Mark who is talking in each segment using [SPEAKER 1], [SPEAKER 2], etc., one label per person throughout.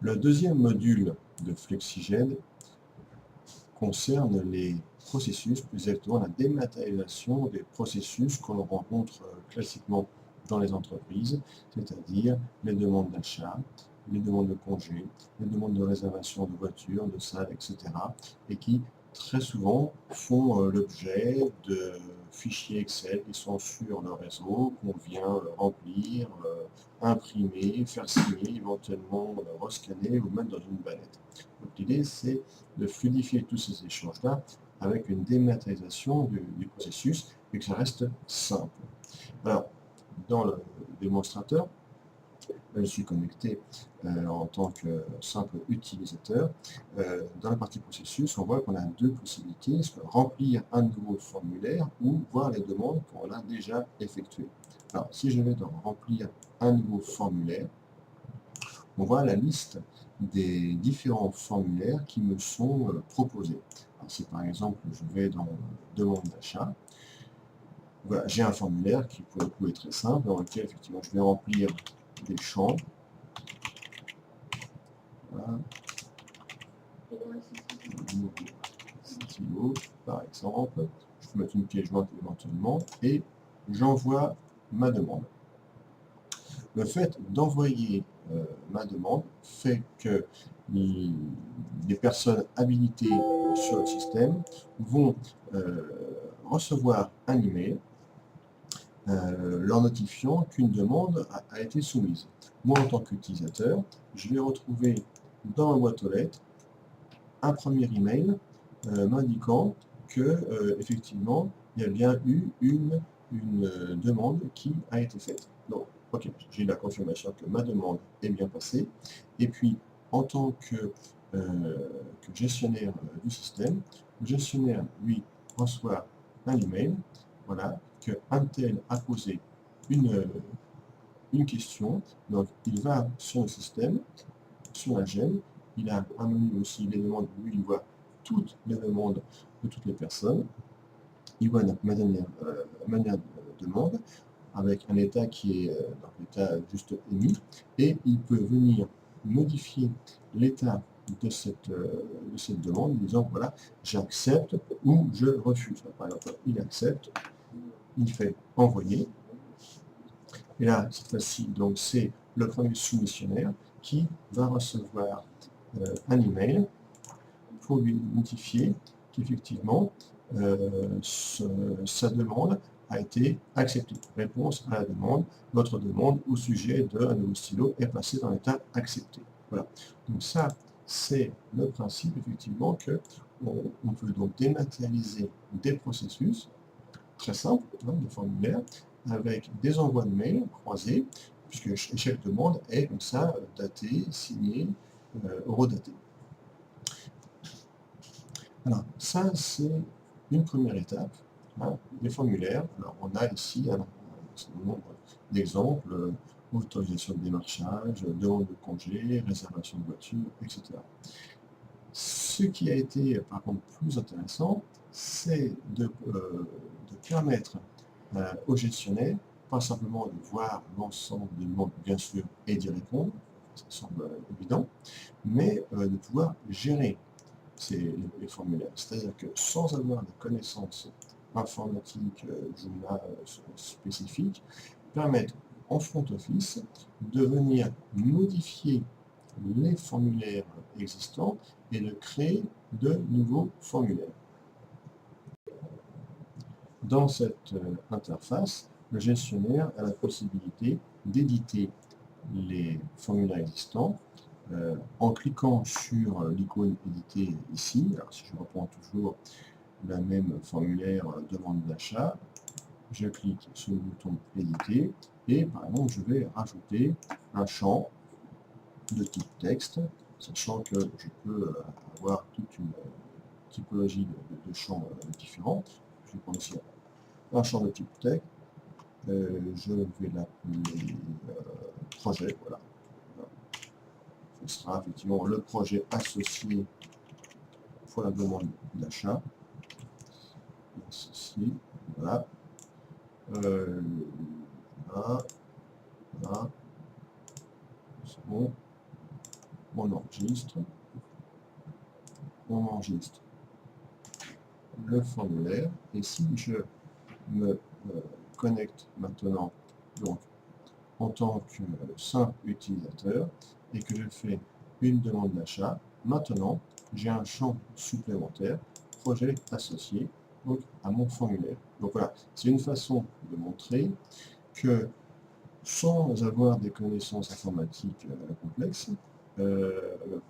[SPEAKER 1] Le deuxième module de Flexigène concerne les processus, plus exactement la dématérialisation des processus qu'on rencontre classiquement dans les entreprises, c'est-à-dire les demandes d'achat, les demandes de congés, les demandes de réservation de voitures, de salles, etc. et qui très souvent font l'objet de fichiers Excel qui sont sur le réseau, qu'on vient remplir, imprimer, faire signer, éventuellement rescanner ou mettre dans une bannette. Donc l'idée, c'est de fluidifier tous ces échanges-là avec une dématérialisation du processus et que ça reste simple. Alors, dans le démonstrateur, je suis connecté en tant que simple utilisateur. Dans la partie processus, on voit qu'on a deux possibilités, remplir un nouveau formulaire ou voir les demandes qu'on a déjà effectuées. Alors, si je vais dans remplir un nouveau formulaire, on voit la liste des différents formulaires qui me sont proposés. Alors, si par exemple je vais dans demande d'achat, voilà, j'ai un formulaire qui pour le coup est très simple, dans lequel effectivement je vais remplir des champs. Voilà. Stylo, par exemple. Je peux mettre une pièce jointe éventuellement et j'envoie ma demande. Le fait d'envoyer ma demande fait que les personnes habilitées sur le système vont recevoir un email leur notifiant qu'une demande a été soumise. Moi, en tant qu'utilisateur, je vais retrouver dans ma boîte aux lettres un premier email m'indiquant que effectivement, il y a bien eu une demande qui a été faite. Donc, ok, j'ai la confirmation que ma demande est bien passée. Et puis, en tant que gestionnaire du système, le gestionnaire, lui, reçoit un email, voilà, que un tel a posé une question. Donc, il va sur le système, sur la gemme, il a un menu aussi, les demandes, lui, il voit toutes les demandes de toutes les personnes. Il voit ma dernière demande avec un état qui est dans l'état juste émis et il peut venir modifier l'état de cette demande en disant voilà, j'accepte ou je refuse. Par exemple, il accepte, il fait envoyer. Et là, cette fois-ci, donc c'est le premier soumissionnaire qui va recevoir un email pour lui notifier qu'effectivement sa demande a été acceptée. Réponse à la demande, votre demande au sujet d'un nouveau stylo est passée dans l'état accepté. Voilà. Donc ça, c'est le principe effectivement que on peut donc dématérialiser des processus très simples, hein, de formulaires, avec des envois de mails croisés, puisque chaque demande est comme ça datée, signée, horodatée. Alors, ça, c'est une première étape, hein, les formulaires. Alors, on a ici un nombre d'exemples, autorisation de démarchage, demande de congé, réservation de voiture, etc. Ce qui a été, par contre, plus intéressant, c'est de permettre aux gestionnaires, pas simplement de voir l'ensemble des demandes, bien sûr, et d'y répondre, ça semble évident, mais de pouvoir gérer les formulaires. C'est-à-dire que sans avoir des connaissances informatiques, Joomla spécifiques, permettre en front office de venir modifier les formulaires existants et de créer de nouveaux formulaires. Dans cette interface, le gestionnaire a la possibilité d'éditer les formulaires existants en cliquant sur l'icône éditer ici. Alors, si je reprends toujours la même formulaire demande d'achat, je clique sur le bouton éditer et par exemple je vais rajouter un champ de type texte, sachant que je peux avoir toute une typologie de champs différents. Je vais prendre ici un champ de type texte, je vais l'appeler projet, voilà. Ce sera effectivement le projet associé pour la demande d'achat. Associé, voilà. Voilà. C'est bon. on enregistre le formulaire, et si je me connecte maintenant donc en tant que simple utilisateur et que je fais une demande d'achat, maintenant j'ai un champ supplémentaire, projet associé donc, à mon formulaire. Donc voilà, c'est une façon de montrer que sans avoir des connaissances informatiques complexes,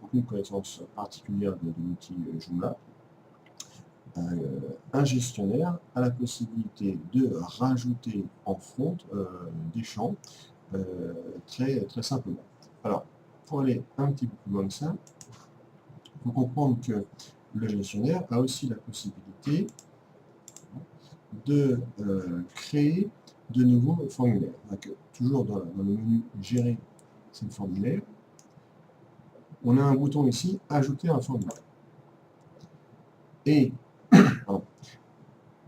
[SPEAKER 1] aucune connaissance particulière de l'outil Joomla, un gestionnaire a la possibilité de rajouter en front des champs très simplement. Alors, pour aller un petit peu plus loin que ça, il faut comprendre que le gestionnaire a aussi la possibilité de créer de nouveaux formulaires. Donc, toujours dans le menu « Gérer ces formulaires », on a un bouton ici « Ajouter un formulaire ». Et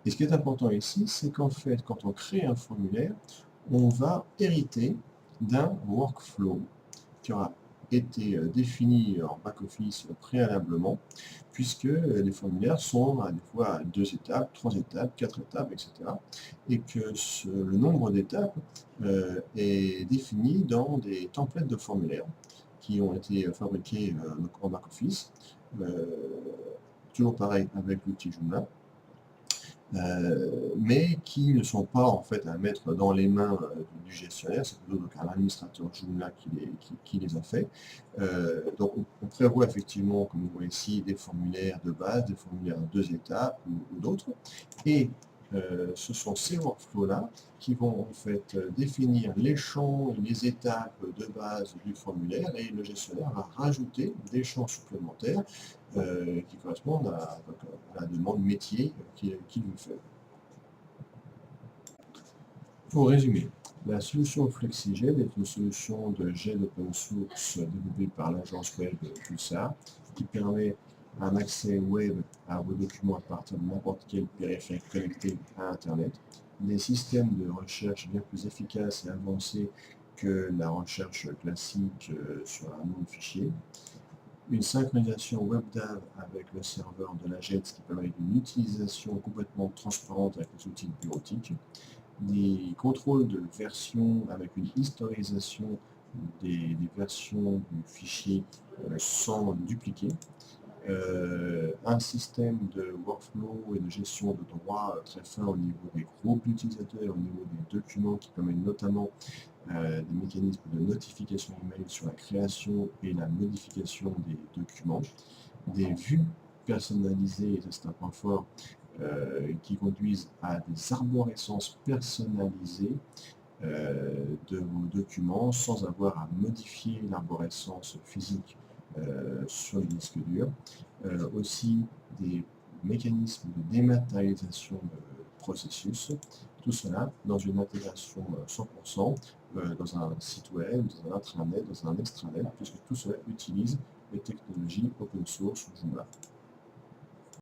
[SPEAKER 1] ce qui est important ici, c'est qu'en fait, quand on crée un formulaire, on va hériter d'un workflow qui aura été défini en back-office préalablement, puisque les formulaires sont à des fois à 2 étapes, 3 étapes, 4 étapes, etc. Et que le nombre d'étapes est défini dans des templates de formulaires qui ont été fabriqués en back-office. Toujours pareil avec l'outil Joomla. Mais qui ne sont pas en fait à mettre dans les mains du gestionnaire, c'est plutôt donc un administrateur Joomla qui les a fait. Donc on prévoit effectivement, comme vous voyez ici, des formulaires de base, des formulaires en 2 étapes ou d'autres, et ce sont ces workflows-là qui vont en fait définir les champs et les étapes de base du formulaire, et le gestionnaire va rajouter des champs supplémentaires qui correspondent à la demande métier qu'il veut faire. Pour résumer, la solution FlexiGED est une solution de GED open source développée par l'agence web Pulsar qui permet un accès web à vos documents à partir de n'importe quel périphérique connecté à Internet, des systèmes de recherche bien plus efficaces et avancés que la recherche classique sur un nom de fichier, une synchronisation WebDAV avec le serveur de la GED, ce qui permet une utilisation complètement transparente avec les outils bureautiques, des contrôles de version avec une historisation des versions du fichier sans dupliquer, un système de workflow et de gestion de droits très fin au niveau des groupes d'utilisateurs, au niveau des documents qui permettent notamment des mécanismes de notification email sur la création et la modification des documents, des vues personnalisées, et ça c'est un point fort, qui conduisent à des arborescences personnalisées de vos documents sans avoir à modifier l'arborescence physique sur le disque dur. Aussi des mécanismes de dématérialisation de processus, tout cela dans une intégration 100% dans un site web, dans un intranet, dans un extranet, puisque tout cela utilise les technologies open source Joomla.